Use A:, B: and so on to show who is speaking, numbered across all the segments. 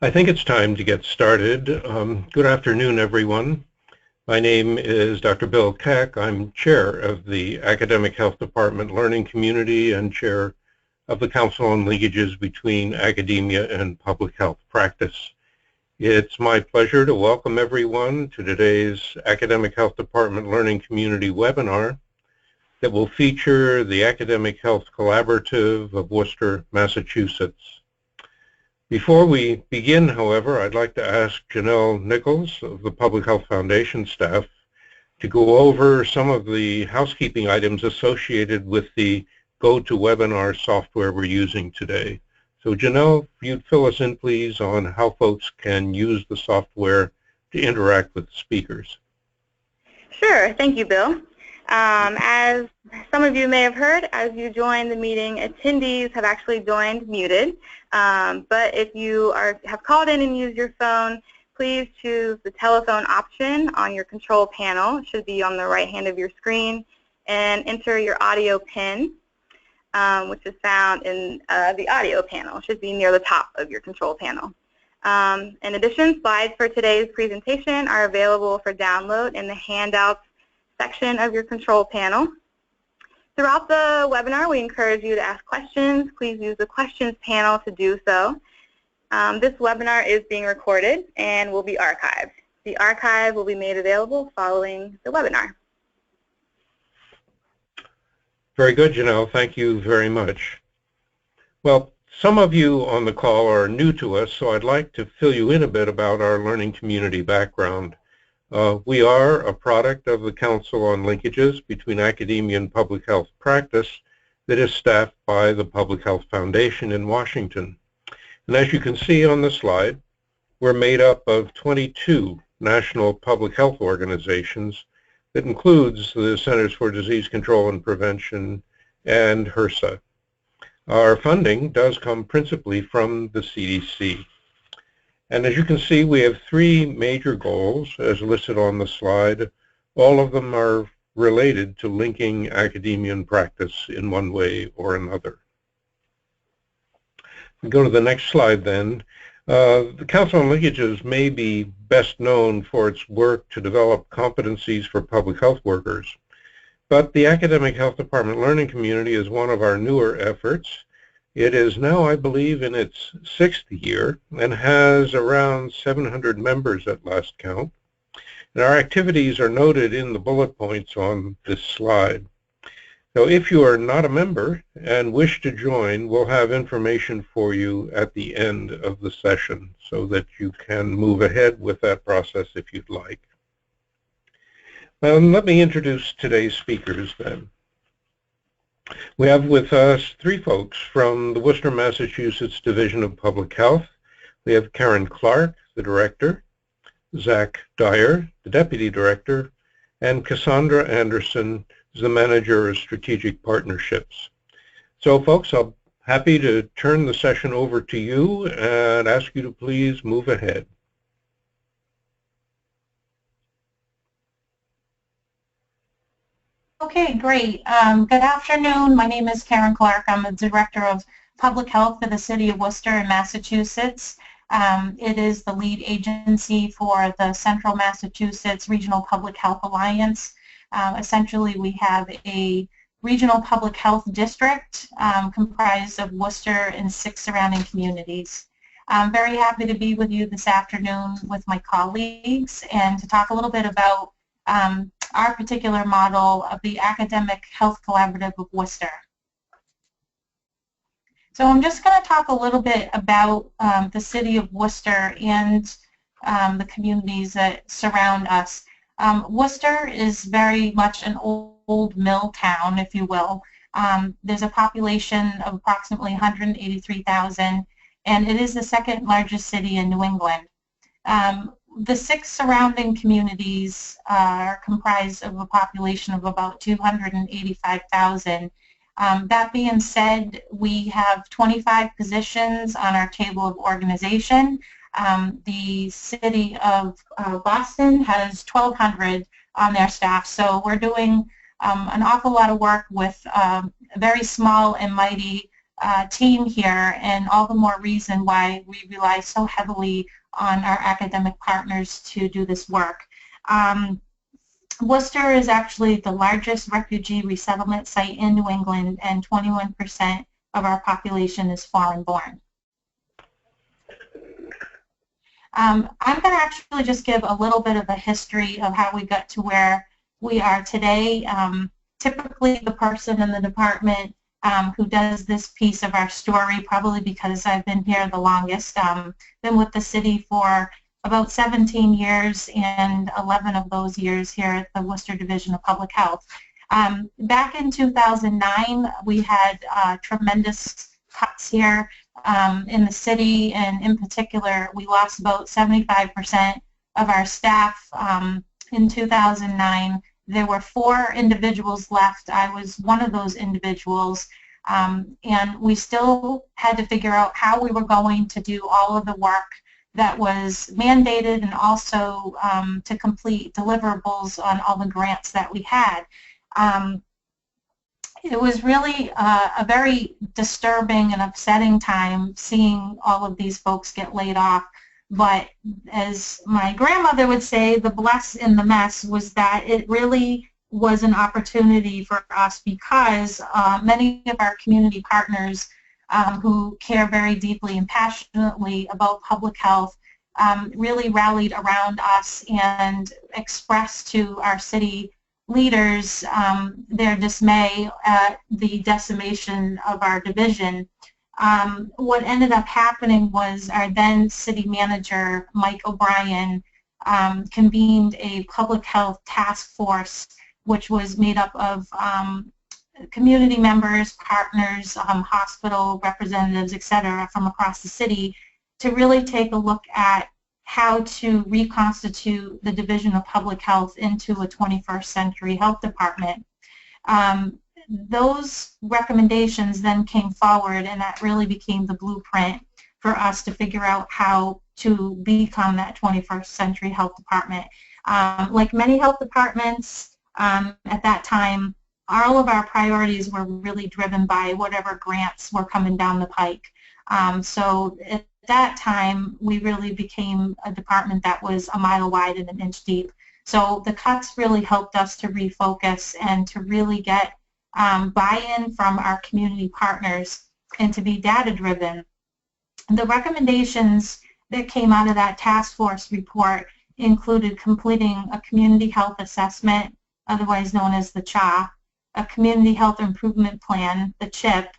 A: I think it's time to get started. Good afternoon, everyone. My name is Dr. Belle CAC. I'm chair of the Academic Health Department Learning Community and chair of the Council on Linkages between Academia and Public Health Practice. It's my pleasure to welcome everyone to today's Academic Health Department Learning Community webinar that will feature the Academic Health Collaborative of Worcester, Massachusetts. Before we begin, however, I'd like to ask Janelle Nichols of the Public Health Foundation staff to go over some of the housekeeping items associated with the GoToWebinar software we're using today. So Janelle, if you'd fill us in, please, on how folks can use the software to interact with the speakers.
B: Sure. Thank you, Bill. As some of you may have heard, as you join the meeting, attendees have actually joined muted. But if you have called in and used your phone, please choose the telephone option on your control panel. It should be on the right hand of your screen, and enter your audio PIN, which is found in the audio panel. It should be near the top of your control panel. In addition, slides for today's presentation are available for download in the handouts section of your control panel. Throughout the webinar, we encourage you to ask questions. Please use the questions panel to do so. This webinar is being recorded and will be archived. The archive will be made available following the webinar.
A: Very good, Janelle. Thank you very much. Well, some of you on the call are new to us, so I'd like to fill you in a bit about our learning community background. We are a product of the Council on Linkages between Academia and Public Health Practice that is staffed by the Public Health Foundation in Washington. And as you can see on the slide, we're made up of 22 national public health organizations that includes the Centers for Disease Control and Prevention and HRSA. Our funding does come principally from the CDC. And as you can see, we have three major goals as listed on the slide. All of them are related to linking academia and practice in one way or another. If we go to the next slide then, the Council on Linkages may be best known for its work to develop competencies for public health workers. But the Academic Health Department Learning Community is one of our newer efforts. It is now, I believe, in its 6th year and has around 700 members at last count. And our activities are noted in the bullet points on this slide. So if you are not a member and wish to join, we'll have information for you at the end of the session so that you can move ahead with that process if you'd like. Let me introduce today's speakers then. We have with us three folks from the Worcester, Massachusetts Division of Public Health. We have Karen Clark, the director, Zach Dyer, the deputy director, and Cassandra Anderson, the manager of strategic partnerships. So folks, I'm happy to turn the session over to you and ask you to please move ahead.
C: Okay, great. Good afternoon. My name is Karen Clark. I'm the Director of Public Health for the City of Worcester in Massachusetts. It is the lead agency for the Central Massachusetts Regional Public Health Alliance. Essentially, we have a regional public health district comprised of Worcester and 6 surrounding communities. I'm very happy to be with you this afternoon with my colleagues and to talk a little bit about our particular model of the Academic Health Collaborative of Worcester. So I'm just going to talk a little bit about the City of Worcester and the communities that surround us. Worcester is very much an old mill town, if you will. There's a population of approximately 183,000, and it is the 2nd largest city in New England. The 6 surrounding communities are comprised of a population of about 285,000. That being said, we have 25 positions on our table of organization. The city of Boston has 1,200 on their staff, so we're doing an awful lot of work with a very small and mighty team here, and all the more reason why we rely so heavily on our academic partners to do this work. Worcester is actually the largest refugee resettlement site in New England, and 21% of our population is foreign-born. I'm going to actually just give a little bit of a history of how we got to where we are today. Typically, the person in the department who does this piece of our story, probably because I've been here the longest, been with the city for about 17 years, and 11 of those years here at the Worcester Division of Public Health. Back in 2009, we had tremendous cuts here in the city, and in particular, we lost about 75% of our staff in 2009. There were 4 individuals left. I was one of those individuals, and we still had to figure out how we were going to do all of the work that was mandated, and also to complete deliverables on all the grants that we had. It was really a very disturbing and upsetting time seeing all of these folks get laid off. But as my grandmother would say, the bless in the mess was that it really was an opportunity for us, because many of our community partners who care very deeply and passionately about public health really rallied around us and expressed to our city leaders their dismay at the decimation of our division. What ended up happening was our then city manager, Mike O'Brien, convened a public health task force, which was made up of community members, partners, hospital representatives, etc., from across the city, to really take a look at how to reconstitute the Division of Public Health into a 21st century health department. Those recommendations then came forward, and that really became the blueprint for us to figure out how to become that 21st century health department. Like many health departments at that time, all of our priorities were really driven by whatever grants were coming down the pike. So at that time, we really became a department that was a mile wide and an inch deep. So the cuts really helped us to refocus and to really get buy-in from our community partners and to be data-driven. The recommendations that came out of that task force report included completing a community health assessment, otherwise known as the CHA, a community health improvement plan, the CHIP,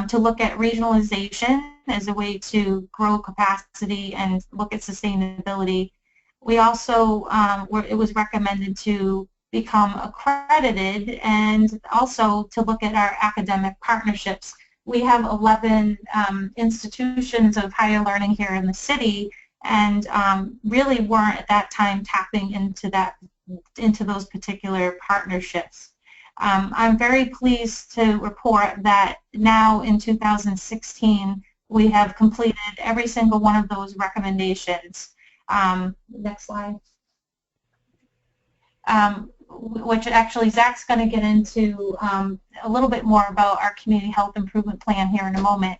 C: to look at regionalization as a way to grow capacity and look at sustainability. We also, it was recommended to become accredited, and also to look at our academic partnerships. We have 11 institutions of higher learning here in the city, and really weren't at that time tapping into those particular partnerships. I'm very pleased to report that now in 2016 we have completed every single one of those recommendations. Next slide. Which actually Zach's going to get into a little bit more about our community health improvement plan here in a moment.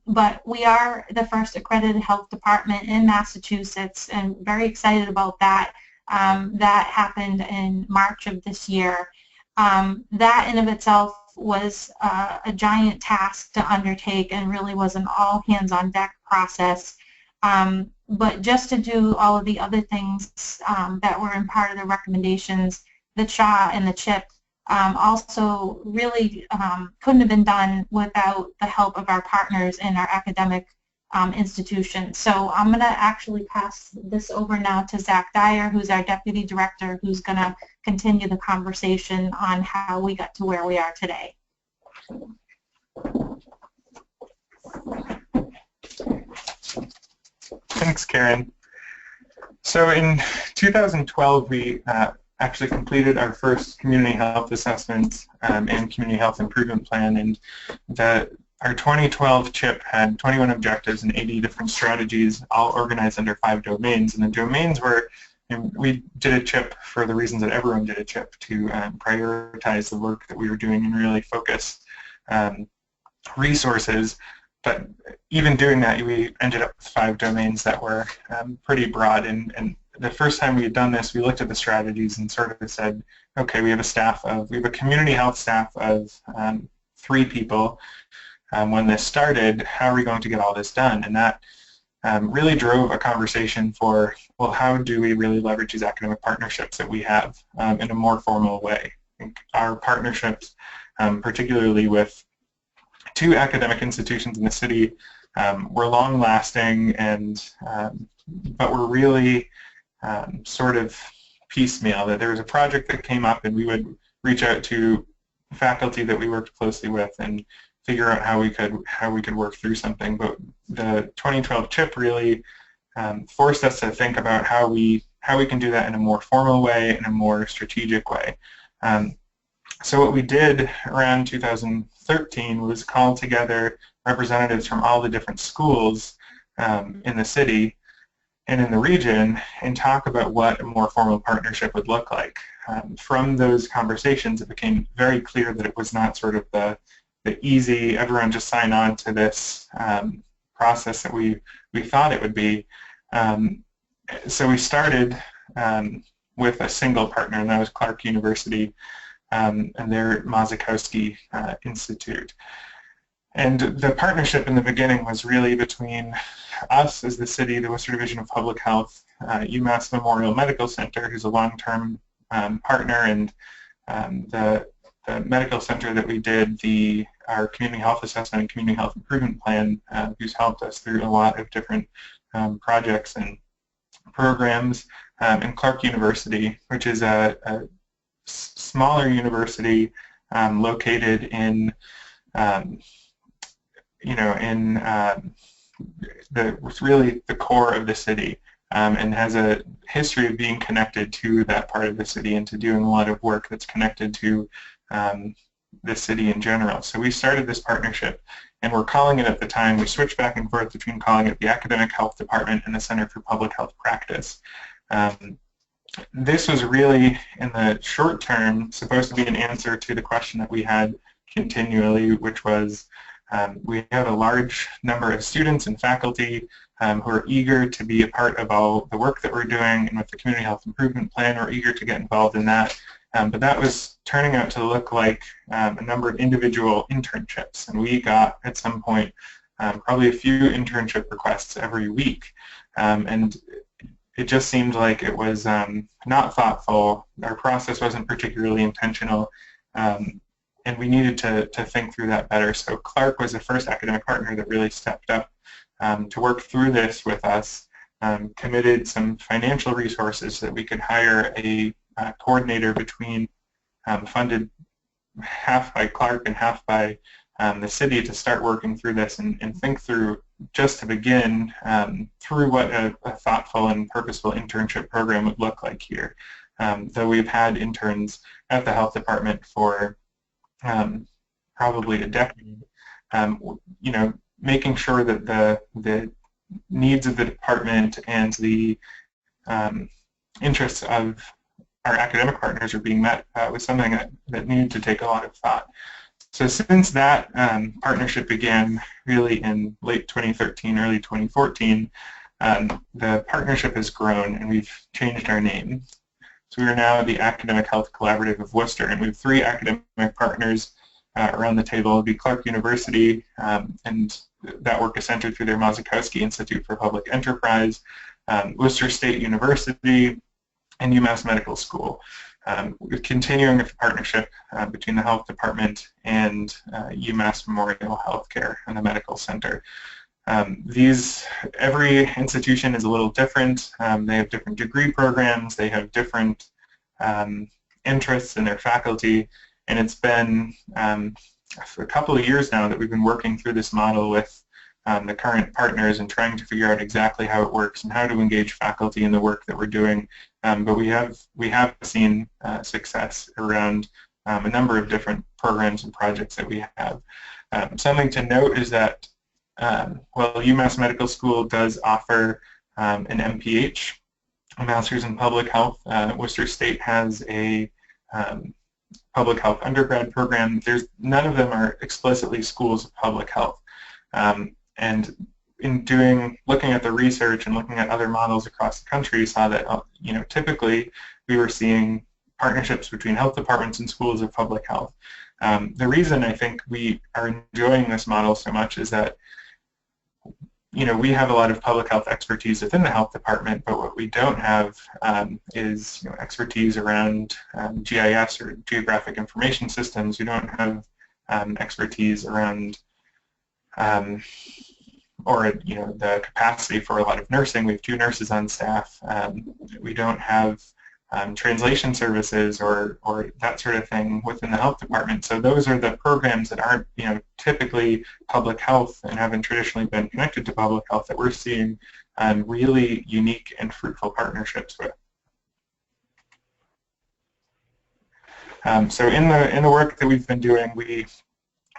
C: But we are the first accredited health department in Massachusetts, and very excited about that. That happened in March of this year. That in of itself was a giant task to undertake, and really was an all hands on deck process. But just to do all of the other things that were in part of the recommendations, the CHA and the CHIP also really couldn't have been done without the help of our partners in our academic institutions. So I'm going to actually pass this over now to Zach Dyer, who's our Deputy Director, who's going to continue the conversation on how we got to where we are today.
D: Thanks, Karen. So in 2012, we actually completed our first community health assessment and community health improvement plan, and our 2012 CHIP had 21 objectives and 80 different strategies, all organized under 5 domains. And the domains were, and we did a CHIP for the reasons that everyone did a CHIP, to prioritize the work that we were doing and really focus. resources, but even doing that, we ended up with 5 domains that were pretty broad. And the first time we had done this, we looked at the strategies and sort of said, okay, we have a community health staff of 3 people. When this started, how are we going to get all this done? And that really drove a conversation for, well, how do we really leverage these academic partnerships that we have in a more formal way? I think our partnerships, particularly with 2 academic institutions in the city, were long-lasting, and but were really sort of piecemeal. That there was a project that came up, and we would reach out to faculty that we worked closely with and figure out how we could work through something. But the 2012 CHIP really forced us to think about how we can do that in a more formal way, in a more strategic way. So what we did around 2013 was call together representatives from all the different schools in the city and in the region and talk about what a more formal partnership would look like. From those conversations, it became very clear that it was not sort of the easy, everyone just sign on to this process that we thought it would be. So we started with a single partner, and that was Clark University and their Mazikowski Institute. And the partnership in the beginning was really between us as the city, the Worcester Division of Public Health, UMass Memorial Medical Center, who's a long-term partner, and the medical center that we did our community health assessment and community health improvement plan, who's helped us through a lot of different projects and programs, and Clark University, which is a smaller university located in really the core of the city, and has a history of being connected to that part of the city and to doing a lot of work that's connected to the city in general. So we started this partnership, and we're calling it, at the time, we switched back and forth between calling it the Academic Health Department and the Center for Public Health Practice. This was really, in the short term, supposed to be an answer to the question that we had continually, which was we have a large number of students and faculty who are eager to be a part of all the work that we're doing, and with the Community Health Improvement Plan, we're eager to get involved in that. But that was turning out to look like a number of individual internships, and we got, at some point, probably a few internship requests every week. And it just seemed like it was not thoughtful. Our process wasn't particularly intentional, and we needed to think through that better. So Clark was the first academic partner that really stepped up to work through this with us, committed some financial resources so that we could hire a coordinator between funded half by Clark and half by the city to start working through this and think through, just to begin, through what a thoughtful and purposeful internship program would look like here. Though we've had interns at the health department for probably a decade, making sure that the needs of the department and the interests of our academic partners are being met was something that needed to take a lot of thought. So since that partnership began really in late 2013, early 2014, the partnership has grown, and we've changed our name. So we are now the Academic Health Collaborative of Worcester, and we have 3 academic partners around the table. It'll be Clark University, and that work is centered through their Mazikowski Institute for Public Enterprise, Worcester State University, and UMass Medical School. We're continuing with the partnership between the health department and UMass Memorial Healthcare and the medical center. Every institution is a little different. They have different degree programs. They have different interests in their faculty, and it's been for a couple of years now that we've been working through this model with the current partners and trying to figure out exactly how it works and how to engage faculty in the work that we're doing. But we have seen success around a number of different programs and projects that we have. Something to note is that UMass Medical School does offer an MPH, a Master's in Public Health. Worcester State has a public health undergrad program. None of them are explicitly schools of public health. And in looking at the research and looking at other models across the country, saw that typically we were seeing partnerships between health departments and schools of public health. The reason I think we are enjoying this model so much is that we have a lot of public health expertise within the health department, but what we don't have is expertise around GIS or geographic information systems. We don't have expertise around the capacity for a lot of nursing. We have 2 nurses on staff. We don't have translation services or that sort of thing within the health department. So those are the programs that aren't typically public health and haven't traditionally been connected to public health that we're seeing really unique and fruitful partnerships with. So in the work that we've been doing, we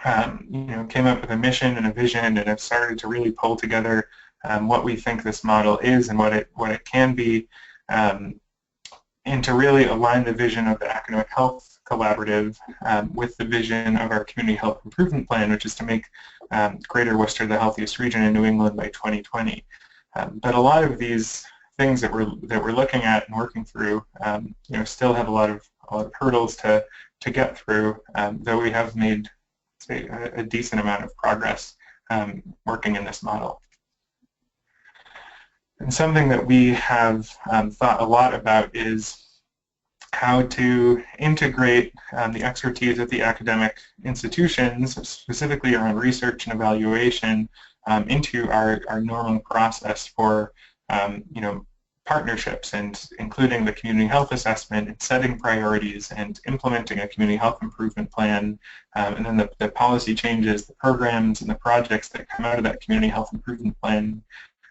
D: came up with a mission and a vision and have started to really pull together what we think this model is and what it can be, and to really align the vision of the Academic Health Collaborative with the vision of our Community Health Improvement Plan, which is to make Greater Worcester the healthiest region in New England by 2020. But a lot of these things that we're looking at and working through, still have a lot of hurdles to get through, though we have made a decent amount of progress working in this model. And something that we have thought a lot about is how to integrate the expertise of the academic institutions, specifically around research and evaluation, into our normal process for partnerships, and including the community health assessment and setting priorities and implementing a community health improvement plan, and then the policy changes, the programs, and the projects that come out of that community health improvement plan.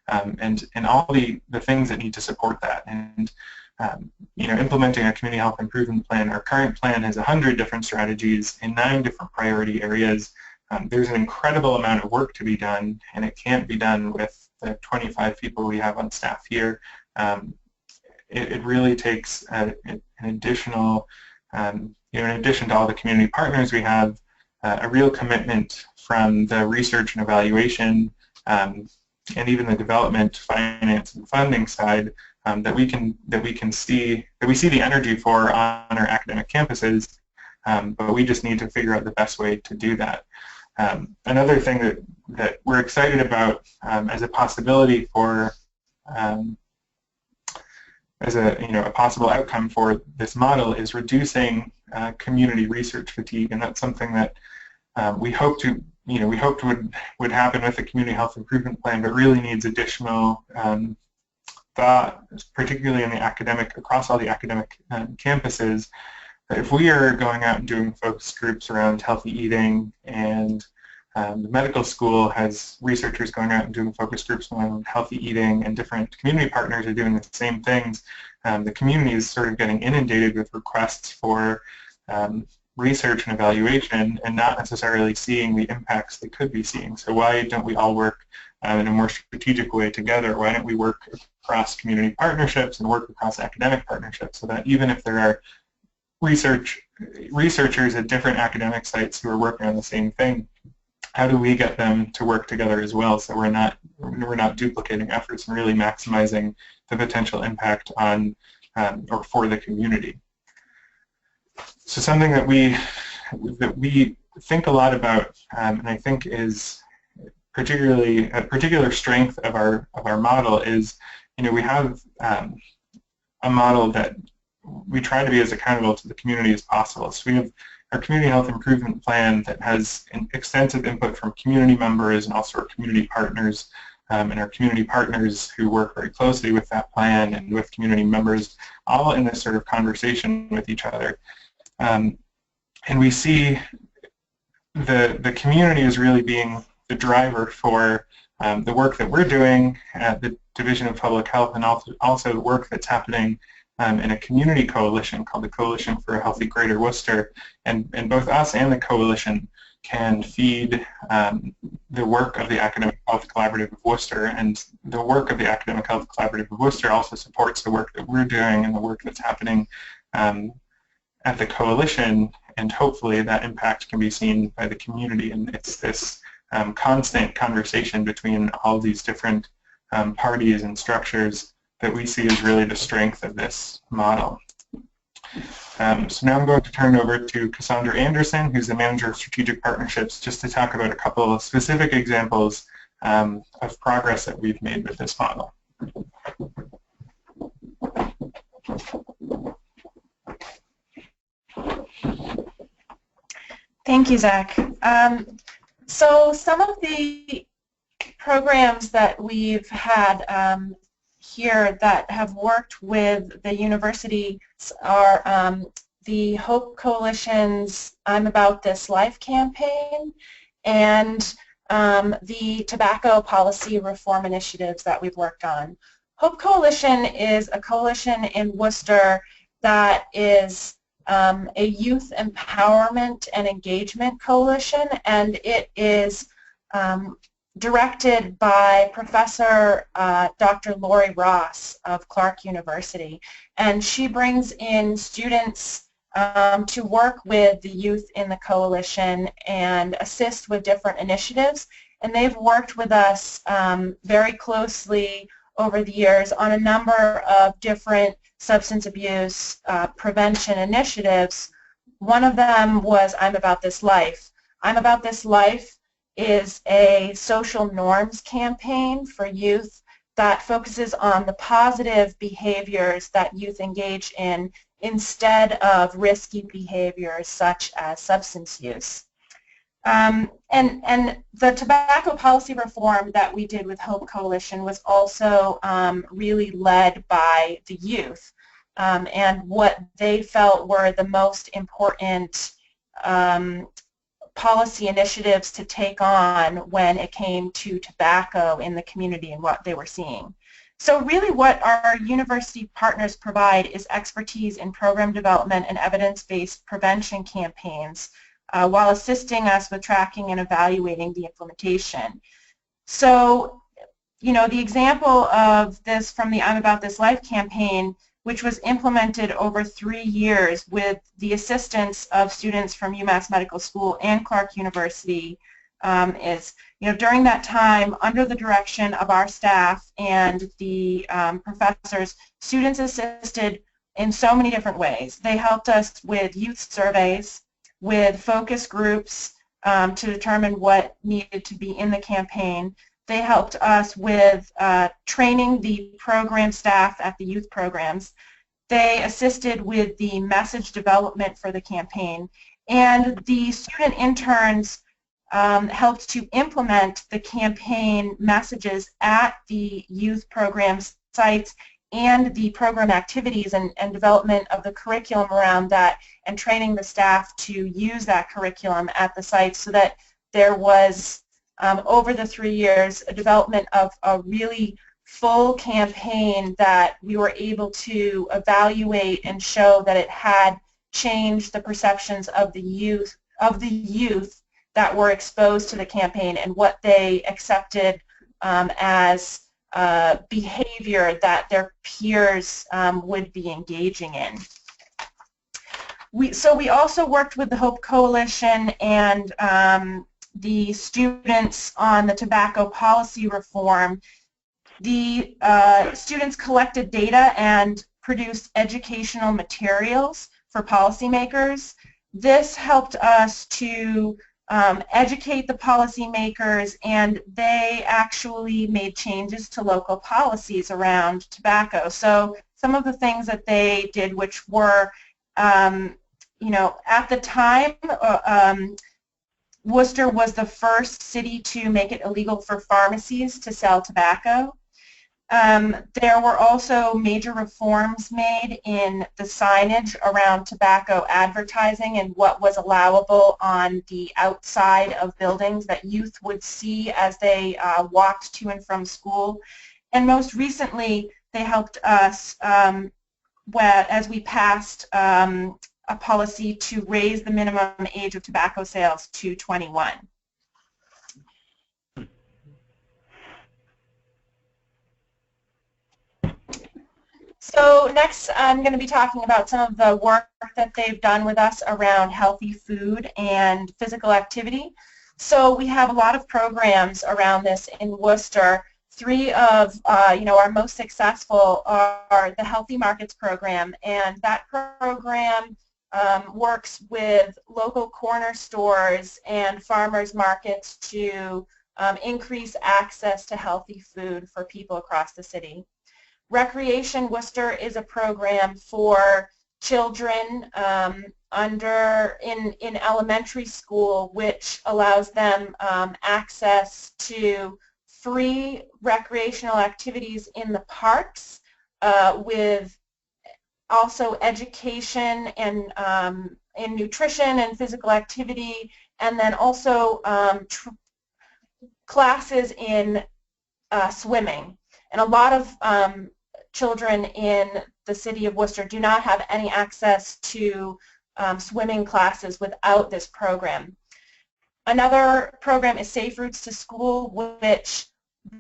D: And all the things that need to support that. And implementing a community health improvement plan, our current plan has 100 different strategies in 9 different priority areas. There's an incredible amount of work to be done, and it can't be done with the 25 people we have on staff here. It really takes an additional, in addition to all the community partners we have, a real commitment from the research and evaluation, and even the development, finance, and funding side, that we see the energy for on our academic campuses, but we just need to figure out the best way to do that. Another thing that we're excited about as a possibility for as a possible outcome for this model is reducing community research fatigue, and that's something that we hoped would happen with the community health improvement plan, but really needs additional thought, particularly in across all the academic campuses. If we are going out and doing focus groups around healthy eating, and the medical school has researchers going out and doing focus groups around healthy eating, and different community partners are doing the same things, the community is sort of getting inundated with requests for research and evaluation, and not necessarily seeing the impacts they could be seeing. So why don't we all work in a more strategic way together? Why don't we work across community partnerships and work across academic partnerships, so that even if there are researchers at different academic sites who are working on the same thing, how do we get them to work together as well, so we're not duplicating efforts and really maximizing the potential impact on or for the community? So something that we think a lot about, and I think is particularly a particular strength of our model is, we have a model that we try to be as accountable to the community as possible. So we have our community health improvement plan that has an extensive input from community members and also our community partners, and our community partners who work very closely with that plan and with community members, all in this sort of conversation with each other. And we see the community as really being the driver for the work that we're doing at the Division of Public Health, and also the work that's happening in a community coalition called the Coalition for a Healthy Greater Worcester. And both us and the coalition can feed the work of the Academic Health Collaborative of Worcester, and the work of the Academic Health Collaborative of Worcester also supports the work that we're doing and the work that's happening at the coalition, and hopefully that impact can be seen by the community. And it's this constant conversation between all these different parties and structures that we see as really the strength of this model. So now I'm going to turn it over to Cassandra Anderson, who's the Manager of Strategic Partnerships, just to talk about a couple of specific examples of progress that we've made with this model.
C: Thank you, Zach. So some of the programs that we've had here that have worked with the university are the Hope Coalition's I'm About This Life campaign and the tobacco policy reform initiatives that we've worked on. Hope Coalition is a coalition in Worcester that is a youth empowerment and engagement coalition, and it is directed by Professor Dr. Lori Ross of Clark University, and she brings in students to work with the youth in the coalition and assist with different initiatives. And they've worked with us very closely over the years on a number of different substance abuse prevention initiatives. One of them was I'm About This Life. I'm About This Life is a social norms campaign for youth that focuses on the positive behaviors that youth engage in instead of risky behaviors such as substance use. And the tobacco policy reform that we did with Hope Coalition was also really led by the youth and what they felt were the most important policy initiatives to take on when it came to tobacco in the community and what they were seeing. So really what our university partners provide is expertise in program development and evidence-based prevention campaigns while assisting us with tracking and evaluating the implementation. So, you know, the example of this from the I'm About This Life campaign, which was implemented over 3 years with the assistance of students from UMass Medical School and Clark University, is, you know, during that time, under the direction of our staff and the professors, students assisted in so many different ways. They helped us with youth surveys, with focus groups to determine what needed to be in the campaign. They helped us with training the program staff at the youth programs. They assisted with the message development for the campaign. And the student interns helped to implement the campaign messages at the youth program sites and the program activities and development of the curriculum around that and training the staff to use that curriculum at the sites so that there was, over the 3 years, a development of a really full campaign that we were able to evaluate and show that it had changed the perceptions of the youth that were exposed to the campaign and what they accepted as behavior that their peers would be engaging in. So we also worked with the Hope Coalition and the students on the tobacco policy reform. The students collected data and produced educational materials for policymakers. This helped us to educate the policymakers, and they actually made changes to local policies around tobacco. So some of the things that they did, which were, you know, at the time, Worcester was the first city to make it illegal for pharmacies to sell tobacco. There were also major reforms made in the signage around tobacco advertising and what was allowable on the outside of buildings that youth would see as they walked to and from school. And most recently, they helped us as we passed a policy to raise the minimum age of tobacco sales to 21. So next I'm going to be talking about some of the work that they've done with us around healthy food and physical activity. So we have a lot of programs around this in Worcester. Three of our most successful are the Healthy Markets program, and that program works with local corner stores and farmers markets to increase access to healthy food for people across the city. Recreation Worcester is a program for children in elementary school, which allows them access to free recreational activities in the parks with also education and in nutrition and physical activity, and then also classes in swimming. And a lot of children in the city of Worcester do not have any access to swimming classes without this program. Another program is Safe Routes to School, which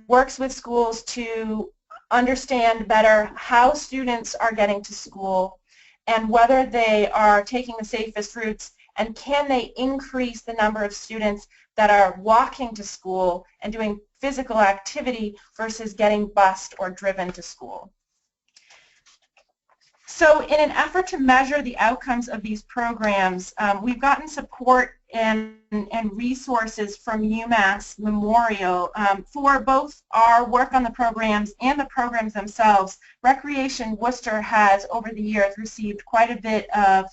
C: works with schools to understand better how students are getting to school and whether they are taking the safest routes, and can they increase the number of students that are walking to school and doing physical activity versus getting bused or driven to school. So in an effort to measure the outcomes of these programs, we've gotten support and resources from UMass Memorial for both our work on the programs and the programs themselves. Recreation Worcester has, over the years, received quite a bit of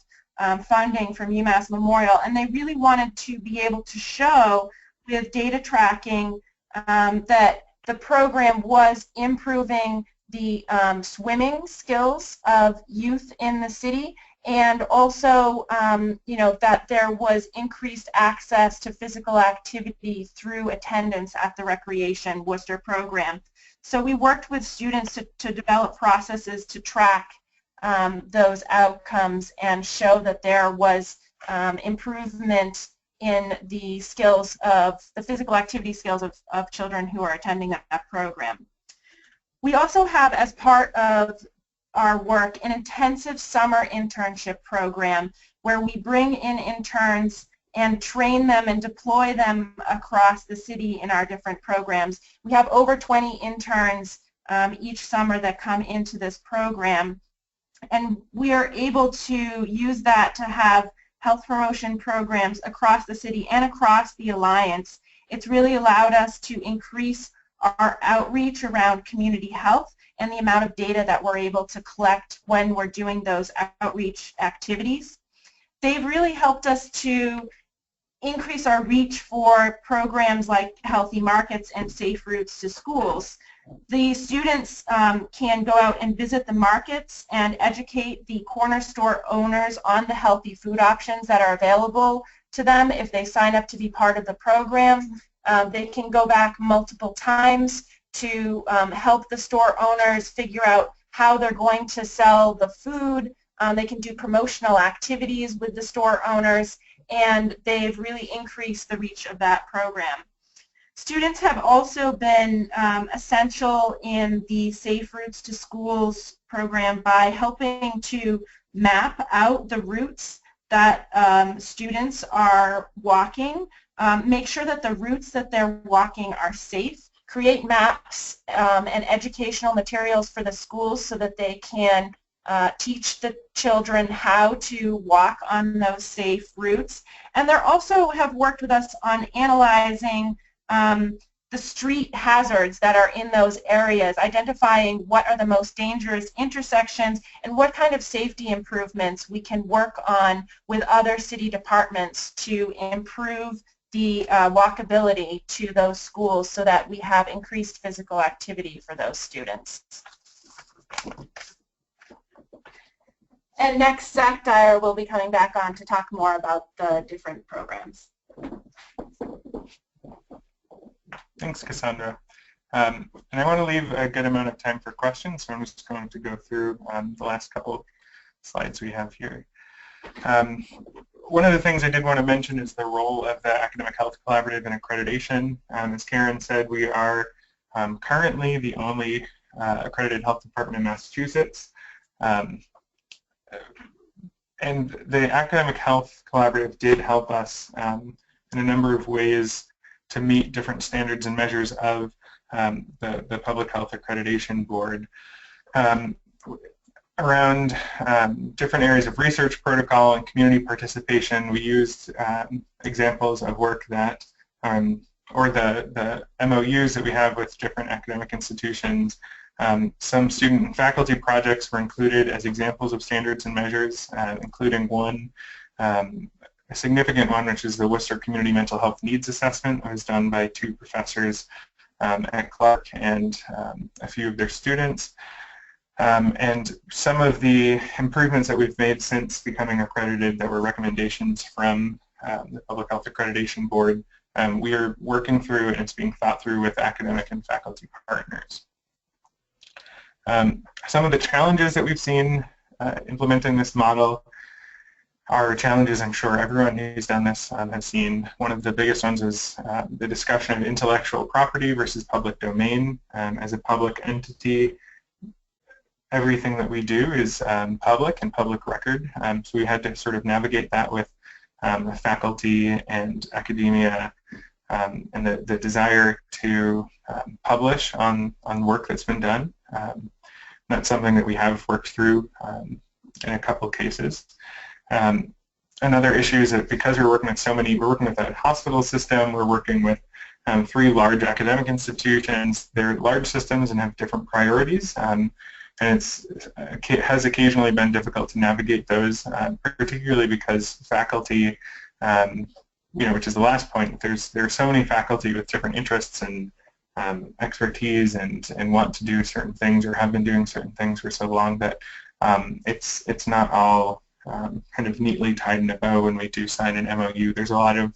C: funding from UMass Memorial, and they really wanted to be able to show with data tracking that the program was improving the swimming skills of youth in the city, and also that there was increased access to physical activity through attendance at the Recreation Worcester program. So we worked with students to develop processes to track those outcomes and show that there was improvement in the skills of the physical activity skills of children who are attending that program. We also have, as part of our work, an intensive summer internship program where we bring in interns and train them and deploy them across the city in our different programs. We have over 20 interns each summer that come into this program, and we are able to use that to have health promotion programs across the city and across the Alliance. It's really allowed us to increase our outreach around community health and the amount of data that we're able to collect when we're doing those outreach activities. They've really helped us to increase our reach for programs like Healthy Markets and Safe Routes to Schools. The students can go out and visit the markets and educate the corner store owners on the healthy food options that are available to them if they sign up to be part of the program. They can go back multiple times to help the store owners figure out how they're going to sell the food. They can do promotional activities with the store owners, and they've really increased the reach of that program. Students have also been essential in the Safe Routes to Schools program by helping to map out the routes that students are walking, make sure that the routes that they're walking are safe, create maps and educational materials for the schools so that they can teach the children how to walk on those safe routes. And they also have worked with us on analyzing the street hazards that are in those areas, identifying what are the most dangerous intersections and what kind of safety improvements we can work on with other city departments to improve the walkability to those schools so that we have increased physical activity for those students. And next, Zach Dyer will be coming back on to talk more about the different programs.
D: Thanks, Cassandra. And I want to leave a good amount of time for questions, so I'm just going to go through the last couple of slides we have here. One of the things I did want to mention is the role of the Academic Health Collaborative and Accreditation. As Karen said, we are currently the only accredited health department in Massachusetts. And the Academic Health Collaborative did help us in a number of ways to meet different standards and measures of the Public Health Accreditation Board. Around different areas of research protocol and community participation, we used examples of work that, or the MOUs that we have with different academic institutions. Some student and faculty projects were included as examples of standards and measures, including one, a significant one, which is the Worcester Community Mental Health Needs Assessment. It was done by 2 professors at Clark and a few of their students. And some of the improvements that we've made since becoming accredited that were recommendations from the Public Health Accreditation Board, we are working through, and it's being thought through with academic and faculty partners. Some of the challenges that we've seen implementing this model are challenges I'm sure everyone who's done this has seen. One of the biggest ones is the discussion of intellectual property versus public domain. As a public entity, everything that we do is public and public record, so we had to sort of navigate that with the faculty and academia, and the desire to publish on work that's been done. That's something that we have worked through in a couple of cases. Another issue is that because we're working with we're working with a hospital system, we're working with 3 large academic institutions. They're large systems and have different priorities, and it has occasionally been difficult to navigate those, particularly because faculty, which is the last point, there are so many faculty with different interests and expertise and want to do certain things or have been doing certain things for so long that it's not all kind of neatly tied in a bow when we do sign an MOU. There's a lot of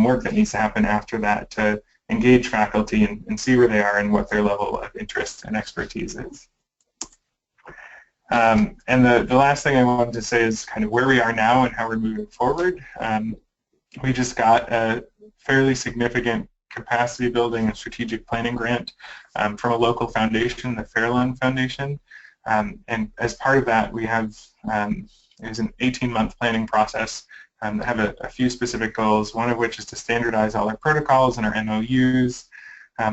D: work that needs to happen after that to engage faculty and see where they are and what their level of interest and expertise is. And the last thing I wanted to say is kind of where we are now and how we're moving forward. We just got a fairly significant capacity building and strategic planning grant from a local foundation, the Fairlawn Foundation. And as part of that, we have is an 18-month planning process that have a few specific goals, one of which is to standardize all our protocols and our MOUs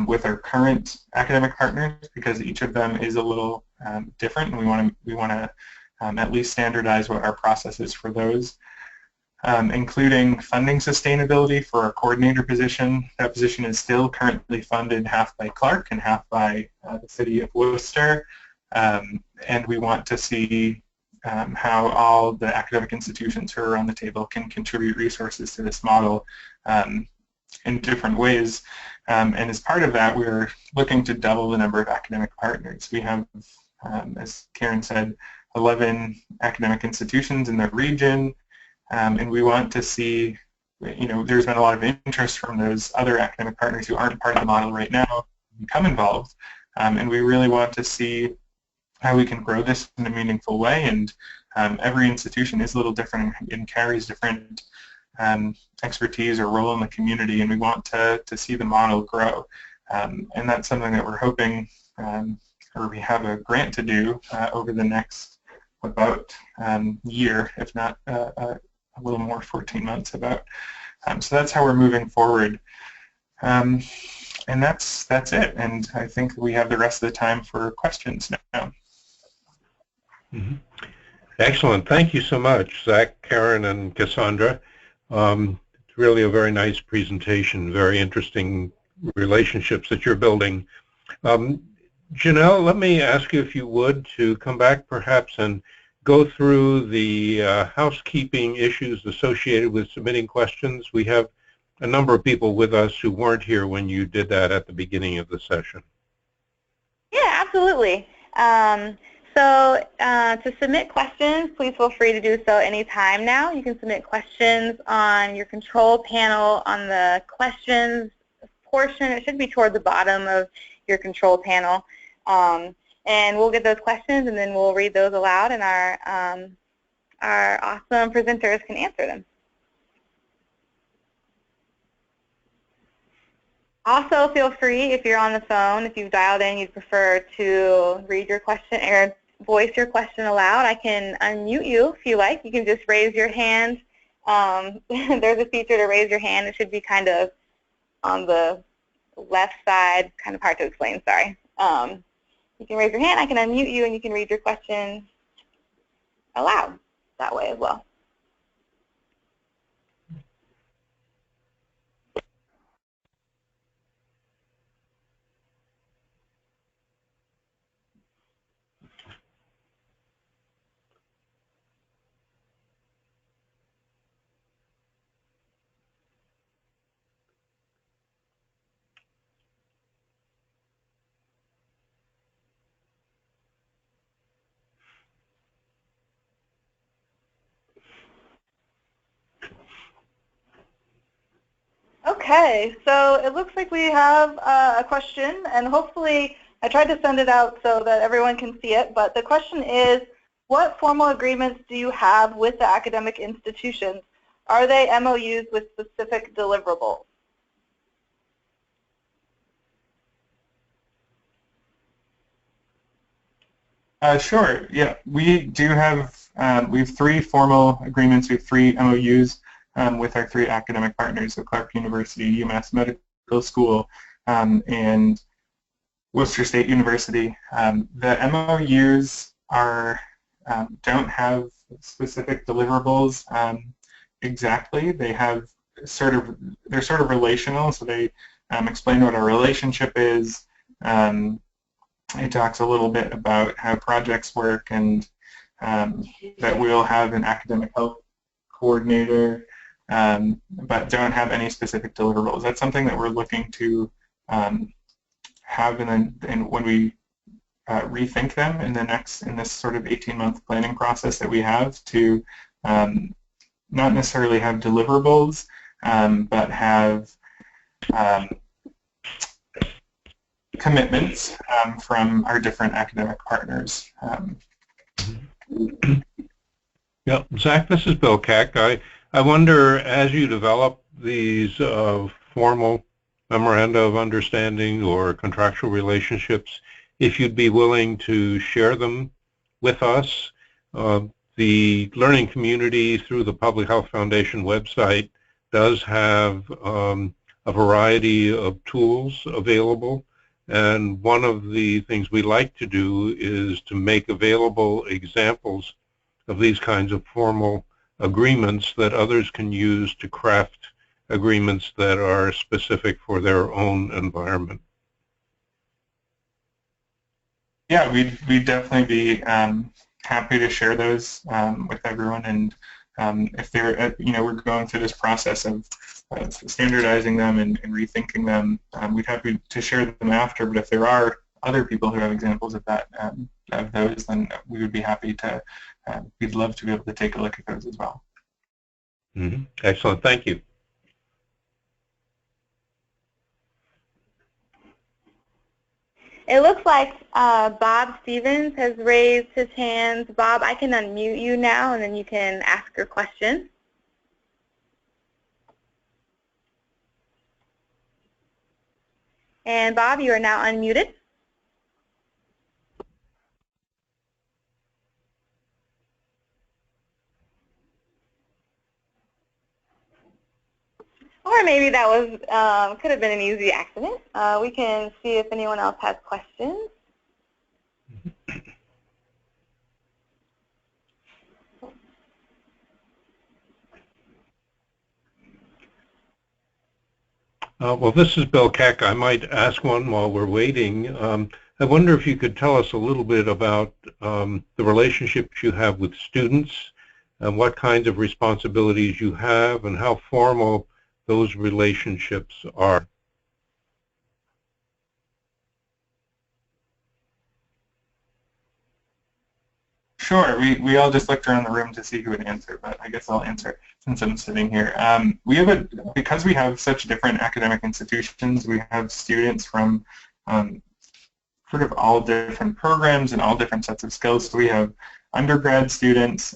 D: with our current academic partners, because each of them is a little different, and we want to at least standardize what our process is for those. Including funding sustainability for our coordinator position. That position is still currently funded half by Clark and half by the City of Worcester, and we want to see how all the academic institutions who are on the table can contribute resources to this model in different ways. And as part of that, we're looking to double the number of academic partners. We have, as Karen said, 11 academic institutions in the region. And we want to see, there's been a lot of interest from those other academic partners who aren't part of the model right now become involved. And we really want to see how we can grow this in a meaningful way. And every institution is a little different and carries different expertise or role in the community, and we want to see the model grow. And that's something that we're hoping, or we have a grant to do over the next about year, if not a little more, 14 months about. So that's how we're moving forward. And that's it. And I think we have the rest of the time for questions now.
A: Mm-hmm. Excellent. Thank you so much, Zach, Karen, and Cassandra. It's really a very nice presentation, very interesting relationships that you're building. Janelle, let me ask you if you would to come back perhaps and go through the housekeeping issues associated with submitting questions. We have a number of people with us who weren't here when you did that at the beginning of the session.
B: Yeah, absolutely. So to submit questions, please feel free to do so anytime now. You can submit questions on your control panel on the questions portion. It should be toward the bottom of your control panel. And we'll get those questions, and then we'll read those aloud, and our awesome presenters can answer them. Also, feel free, if you're on the phone, if you've dialed in, you'd prefer to read your question or voice your question aloud, I can unmute you if you like. You can just raise your hand. There's a feature to raise your hand. It should be kind of on the left side, kind of hard to explain, sorry. You can raise your hand, I can unmute you, and you can read your question aloud that way as well. Okay, so it looks like we have a question, and hopefully I tried to send it out so that everyone can see it, but the question is, what formal agreements do you have with the academic institutions? Are they MOUs with specific deliverables?
D: Sure. Yeah, we do have we have 3 formal agreements. We have 3 MOUs with our 3 academic partners, so Clark University, UMass Medical School, and Worcester State University. The MOUs are don't have specific deliverables exactly. They have they're sort of relational, so they explain what our relationship is. It talks a little bit about how projects work, and that we'll have an academic health coordinator, but don't have any specific deliverables. That's something that we're looking to have and when we rethink them in this sort of 18-month planning process that we have, to not necessarily have deliverables, but have commitments from our different academic partners.
A: Yeah, Zach, this is Bill CAC. I wonder, as you develop these formal memoranda of understanding or contractual relationships, if you'd be willing to share them with us. The learning community through the Public Health Foundation website does have a variety of tools available, and one of the things we like to do is to make available examples of these kinds of formal agreements that others can use to craft agreements that are specific for their own environment.
D: Yeah, we'd definitely be happy to share those with everyone, and if they're, we're going through this process of standardizing them and rethinking them, we'd happy to share them after. But if there are other people who have examples of that, of those, then we would be happy to. We'd love to be able to take a look at those as well.
A: Mm-hmm. Excellent, thank you.
B: It looks like Bob Stevens has raised his hand. Bob, I can unmute you now, and then you can ask your question. And Bob, you are now unmuted. Or maybe that was could have been an easy accident. We can see if anyone else has questions.
A: Well, this is Bill CAC. I might ask one while we're waiting. I wonder if you could tell us a little bit about the relationships you have with students, and what kinds of responsibilities you have, and how formal those relationships are.
D: Sure. We all just looked around the room to see who would answer, but I guess I'll answer since I'm sitting here. Because we have such different academic institutions, we have students from sort of all different programs and all different sets of skills. So we have undergrad students,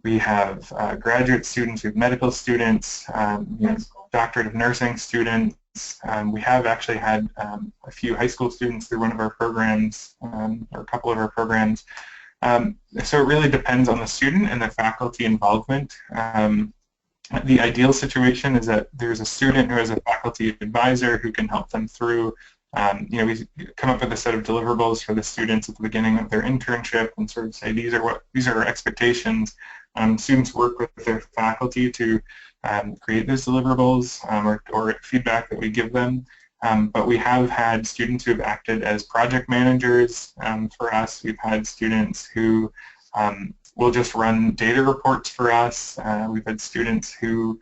D: we have graduate students, we have medical students, doctorate of nursing students, students. We have actually had a few high school students through one of our programs, or a couple of our programs. So it really depends on the student and the faculty involvement. The ideal situation is that there's a student who has a faculty advisor who can help them through. We come up with a set of deliverables for the students at the beginning of their internship and sort of say these are our expectations. Students work with their faculty to create those deliverables or feedback that we give them. But we have had students who have acted as project managers for us. We've had students who will just run data reports for us. We've had students who,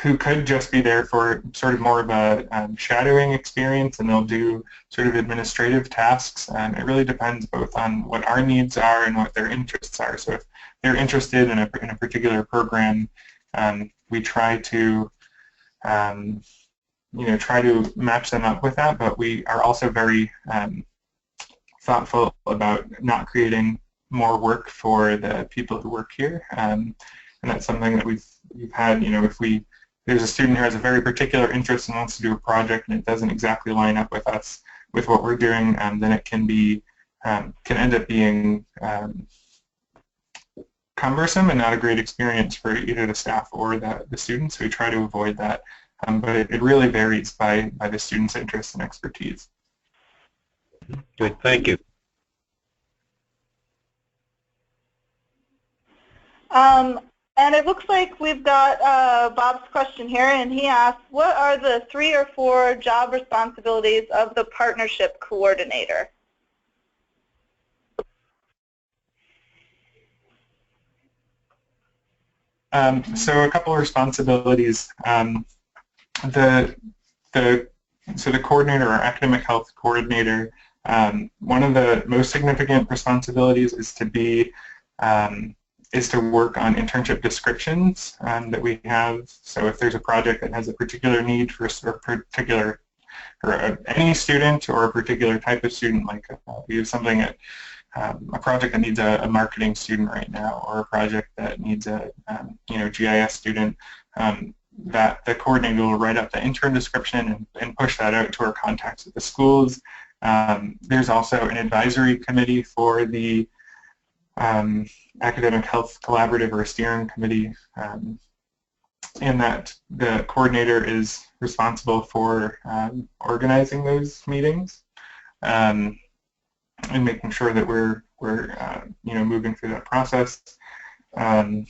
D: who could just be there for sort of more of a shadowing experience, and they'll do sort of administrative tasks. It really depends both on what our needs are and what their interests are. So if they're interested in a particular program, we try to try to match them up with that, but we are also very thoughtful about not creating more work for the people who work here, and that's something that we've had. If there's a student who has a very particular interest and wants to do a project and it doesn't exactly line up with us, with what we're doing, then it can end up being cumbersome and not a great experience for either the staff or the students. So we try to avoid that, but it really varies by the student's interest and expertise.
A: Good, thank you.
E: And it looks like we've got Bob's question here, and he asks, what are the 3 or 4 job responsibilities of the partnership coordinator?
D: So a couple of responsibilities. The coordinator, or academic health coordinator, one of the most significant responsibilities is to work on internship descriptions that we have. So if there's a project that has a particular need for any student or a particular type of student, like we have something at a project that needs a marketing student right now, or a project that needs a GIS student, that the coordinator will write up the intern description and push that out to our contacts at the schools. There's also an advisory committee for the Academic Health Collaborative, or a steering committee, and that the coordinator is responsible for organizing those meetings and making sure that we're moving through that process. And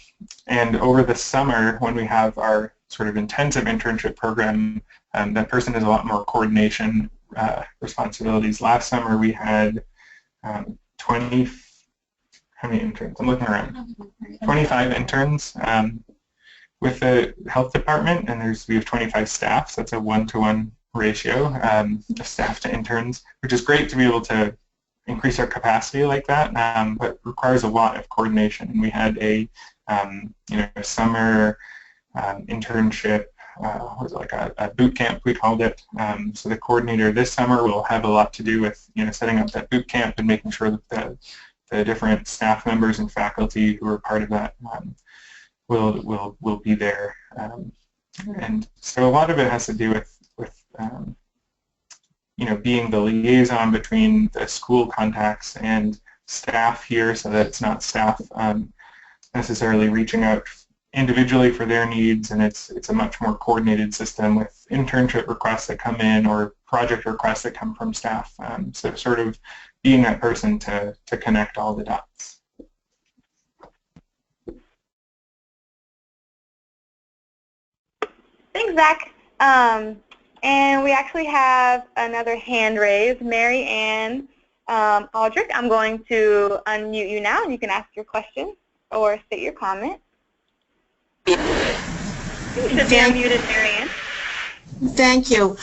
D: over the summer, when we have our sort of intensive internship program, that person has a lot more coordination responsibilities. Last summer we had 20. How many interns? I'm looking around. 25 interns with the health department, and we have 25 staff, so that's a 1-to-1 ratio of staff to interns, which is great to be able to increase our capacity like that, but requires a lot of coordination. And we had a summer internship, was like a boot camp, we called it. So the coordinator this summer will have a lot to do with setting up that boot camp and making sure that the different staff members and faculty who are part of that will be there. And so a lot of it has to do with being the liaison between the school contacts and staff here, so that it's not staff necessarily reaching out individually for their needs, and it's a much more coordinated system with internship requests that come in or project requests that come from staff. So sort of being that person to connect all the dots.
B: Thanks, Zach. And we actually have another hand raised, Mary Ann Aldrich. I'm going to unmute you now, and you can ask your question or state your comment. You should be unmuted, Mary Ann.
F: Thank you.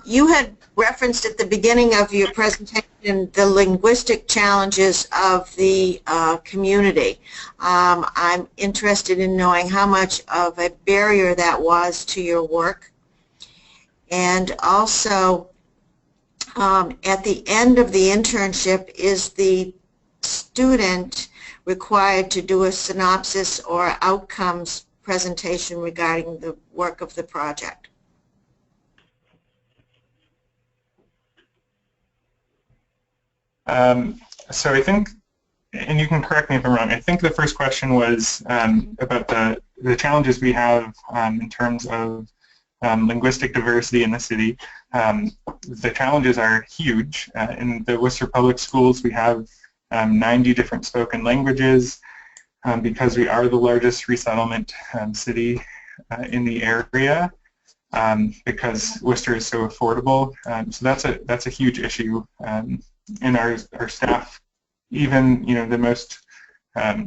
F: You had referenced at the beginning of your presentation the linguistic challenges of the community. I'm interested in knowing how much of a barrier that was to your work. And also, at the end of the internship, is the student required to do a synopsis or outcomes presentation regarding the work of the project.
D: So I think, and you can correct me if I'm wrong, I think the first question was about the challenges we have in terms of linguistic diversity in the city. The challenges are huge. In the Worcester Public Schools, we have 90 different spoken languages because we are the largest resettlement city in the area. Because Worcester is so affordable, so that's a huge issue. And our staff, even the most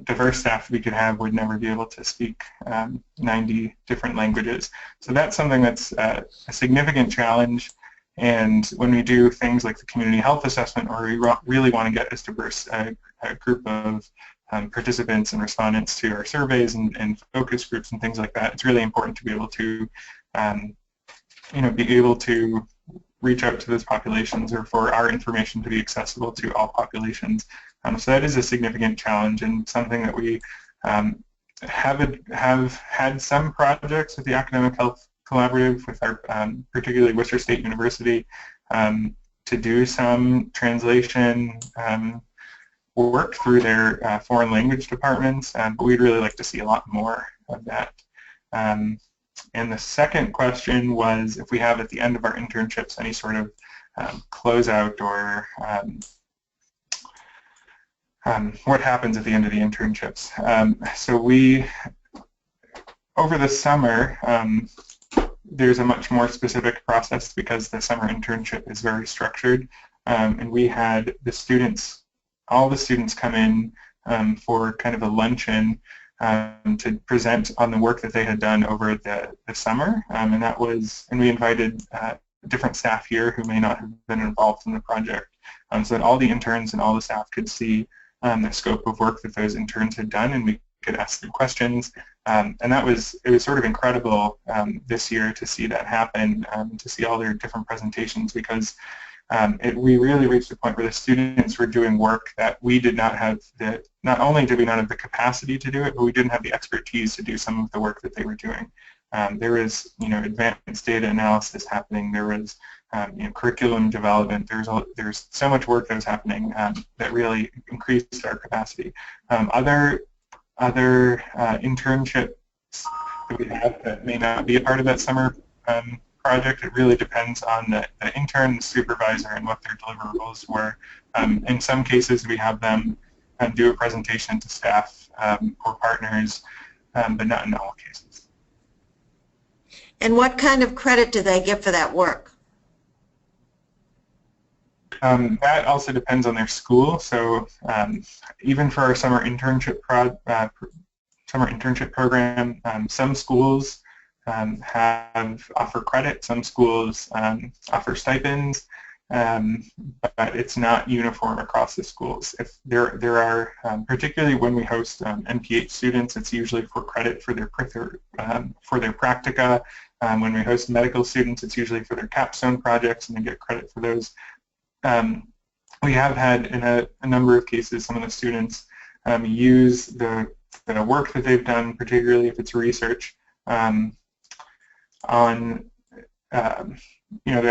D: diverse staff we could have, would never be able to speak 90 different languages. So that's something that's a significant challenge. And when we do things like the community health assessment, or we really want to get as diverse a group of participants and respondents to our surveys and focus groups and things like that, it's really important to be able to reach out to those populations, or for our information to be accessible to all populations. So that is a significant challenge, and something that we have had some projects with the Academic Health Collaborative, with our particularly Worcester State University, to do some translation work through their foreign language departments, but we'd really like to see a lot more of that. And the second question was if we have at the end of our internships any sort of closeout, or what happens at the end of the internships. So over the summer, there's a much more specific process because the summer internship is very structured, and we had all the students come in for kind of a luncheon to present on the work that they had done over the summer, and we invited different staff here who may not have been involved in the project, so that all the interns and all the staff could see the scope of work that those interns had done, and we could ask them questions. And it was sort of incredible this year to see that happen, to see all their different presentations, because we really reached a point where the students were doing work that we did not have not only did we not have the capacity to do it, but we didn't have the expertise to do some of the work that they were doing. There was, advanced data analysis happening. There was, curriculum development. There's so much work that was happening that really increased our capacity. Other internships that we have that may not be a part of that summer project, it really depends on the intern, the supervisor, and what their deliverables were. In some cases, we have them do a presentation to staff or partners, but not in all cases.
F: And what kind of credit do they get for that work?
D: That also depends on their school. So even for our summer internship program, some schools offer credit, some schools offer stipends, but it's not uniform across the schools. If there are, particularly when we host MPH students, it's usually for credit for their practica. When we host medical students, it's usually for their capstone projects, and they get credit for those. We have had, in a number of cases, some of the students use the work that they've done, particularly if it's research, that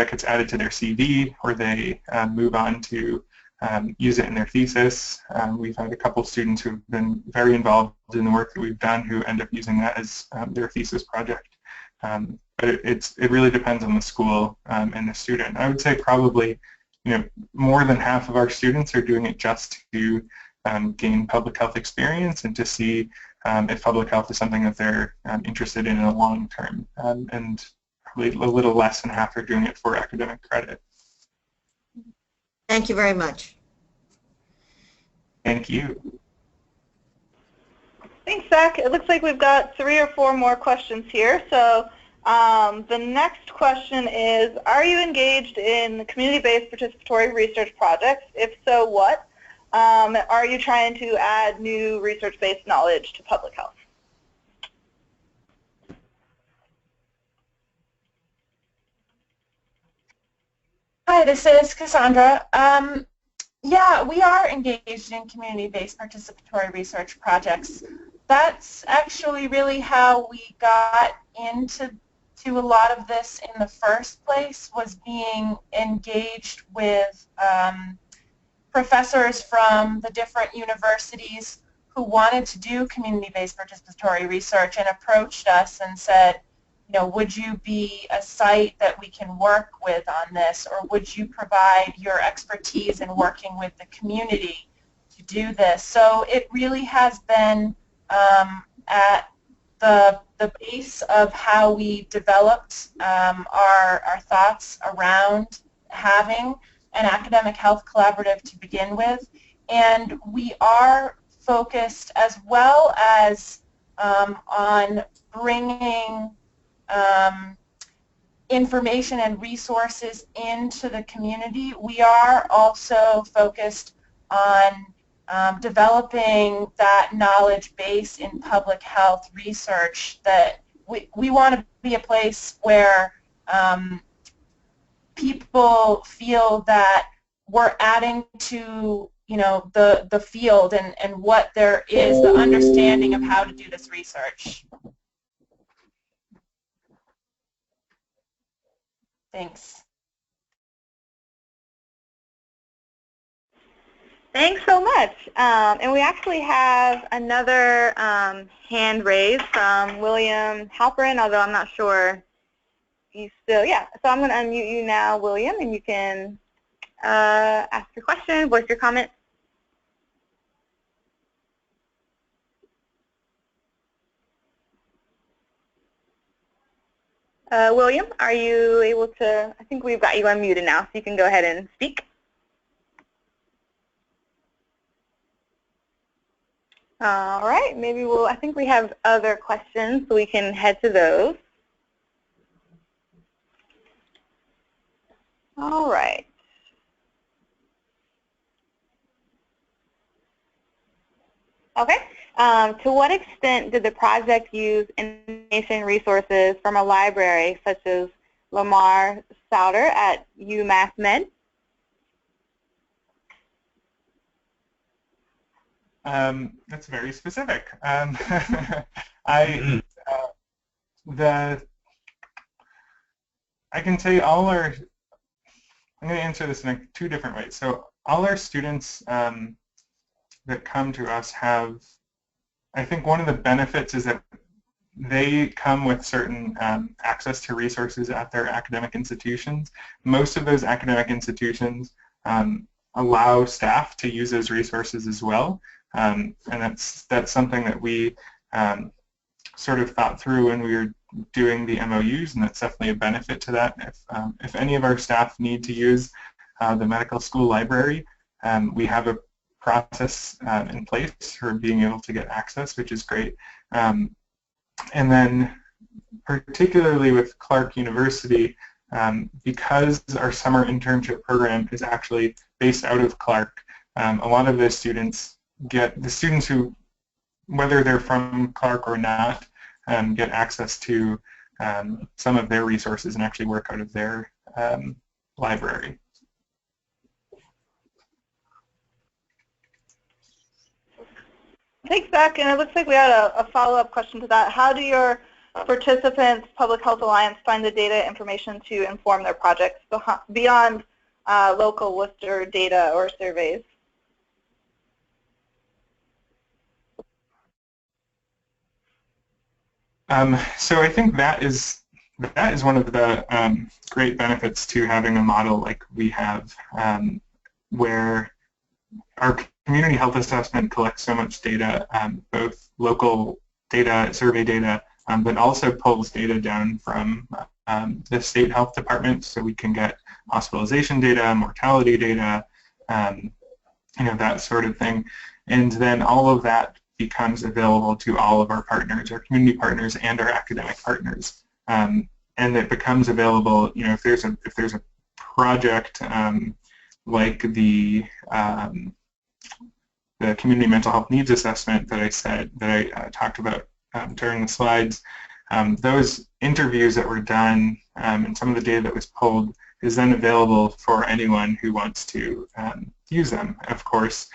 D: gets added to their CV, or they move on to use it in their thesis. We've had a couple students who've been very involved in the work that we've done who end up using that as their thesis project. But it really depends on the school and the student. I would say probably more than half of our students are doing it just to gain public health experience and to see if public health is something that they're interested in the long term, and probably a little less than half are doing it for academic credit.
F: Thank you very much.
D: Thank you.
E: Thanks, Zach. It looks like we've got 3 or 4 more questions here. So the next question is, are you engaged in community-based participatory research projects? If so, what? Are you trying to add new research-based knowledge to public health?
C: Hi, this is Cassandra. Yeah, we are engaged in community-based participatory research projects. that's actually really how we got into a lot of this in the first place, was being engaged with professors from the different universities who wanted to do community-based participatory research and approached us and said, you know, would you be a site that we can work with on this, or would you provide your expertise in working with the community to do this? So it really has been at the base of how we developed our thoughts around having an academic health collaborative to begin with, and we are focused as well as on bringing information and resources into the community. We are also focused on developing that knowledge base in public health research. That we want to be a place where people feel that we're adding to, you know, the field and what there is, the understanding of how to do this research. Thanks.
B: Thanks so much. And we actually have another hand raised from William Halperin, although I'm not sure he's still, yeah. So I'm going to unmute you now, William, and you can ask your question, voice your comment. William, are you able to, I think we've got you unmuted now, so you can go ahead and speak. All right, maybe I think we have other questions, so we can head to those. All right. Okay. To what extent did the project use information resources from a library such as Lamar Souter at UMass Med?
D: That's very specific. I can tell you all our, I'm going to answer this in two different ways. So all our students that come to us have, I think one of the benefits is that they come with certain access to resources at their academic institutions. Most of those academic institutions allow staff to use those resources as well. And that's something that we sort of thought through when we were doing the MOUs, and that's definitely a benefit to that. If any of our staff need to use the medical school library, we have a process in place for being able to get access, which is great. And then particularly with Clark University, because our summer internship program is actually based out of Clark, a lot of the students who, whether they're from Clark or not, get access to some of their resources and actually work out of their library.
E: Thanks, Zach. And it looks like we had a follow-up question to that. How do your participants, Public Health Alliance, find the data information to inform their projects beyond local Worcester data or surveys?
D: So I think that is one of the great benefits to having a model like we have, where our community health assessment collects so much data, both local data, survey data, but also pulls data down from the state health department, so we can get hospitalization data, mortality data, that sort of thing, and then all of that becomes available to all of our partners, our community partners and our academic partners, and it becomes available. If there's a project like the community mental health needs assessment that I talked about during the slides, those interviews that were done and some of the data that was pulled is then available for anyone who wants to use them. Of course,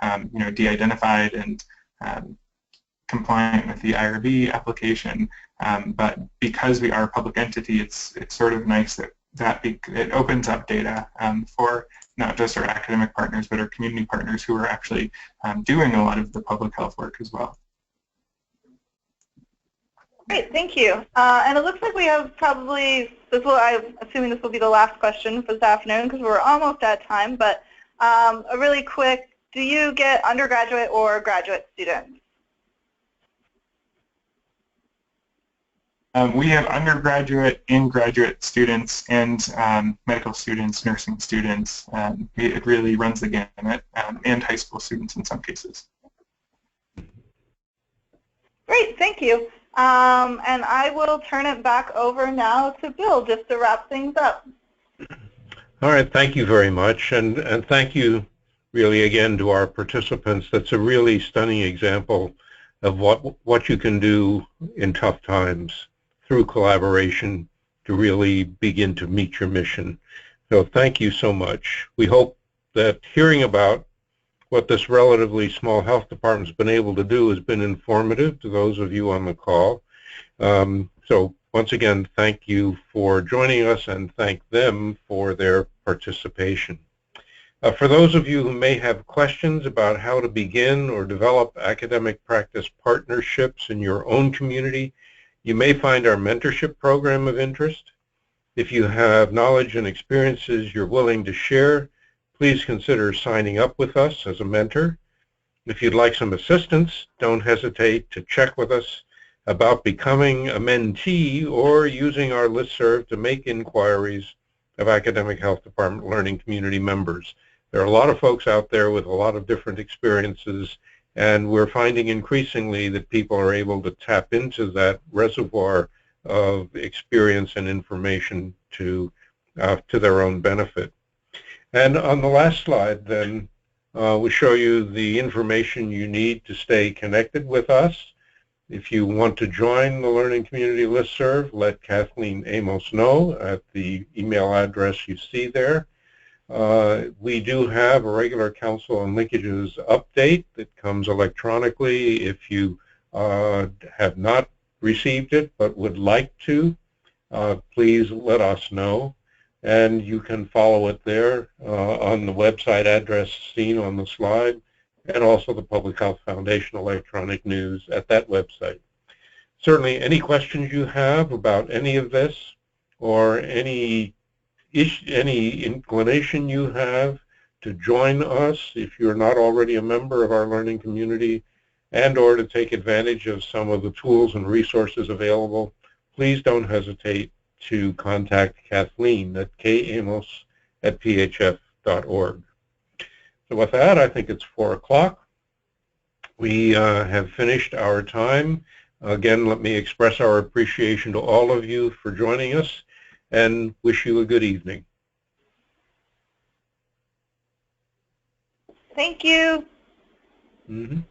D: de-identified and compliant with the IRB application, but because we are a public entity, it's sort of nice that it opens up data for not just our academic partners, but our community partners who are actually doing a lot of the public health work as well.
E: Great, thank you. And it looks like we have probably, I'm assuming this will be the last question for this afternoon because we're almost at time, but a really quick, do you get undergraduate or graduate students?
D: We have undergraduate and graduate students and medical students, nursing students. It really runs the gamut, and high school students in some cases.
E: Great, thank you. And I will turn it back over now to Bill just to wrap things up.
A: All right, thank you very much, and thank you really again to our participants. That's a really stunning example of what you can do in tough times through collaboration to really begin to meet your mission. So thank you so much. We hope that hearing about what this relatively small health department's been able to do has been informative to those of you on the call. So once again, thank you for joining us and thank them for their participation. For those of you who may have questions about how to begin or develop academic practice partnerships in your own community, you may find our mentorship program of interest. If you have knowledge and experiences you're willing to share, please consider signing up with us as a mentor. If you'd like some assistance, don't hesitate to check with us about becoming a mentee or using our listserv to make inquiries of academic health department learning community members. There are a lot of folks out there with a lot of different experiences, and we're finding increasingly that people are able to tap into that reservoir of experience and information to their own benefit. And on the last slide, then, we show you the information you need to stay connected with us. If you want to join the Learning Community Listserv, let Kathleen Amos know at the email address you see there. We do have a regular Council on Linkages update that comes electronically. If you have not received it but would like to, please let us know. And you can follow it there on the website address seen on the slide, and also the Public Health Foundation electronic news at that website. Certainly any questions you have about any of this or any inclination you have to join us if you're not already a member of our learning community and or to take advantage of some of the tools and resources available, please don't hesitate to contact Kathleen at kamos@phf.org. So with that, I think it's 4 o'clock. We have finished our time. Again, let me express our appreciation to all of you for joining us and wish you a good evening.
E: Thank you.
A: Mm-hmm.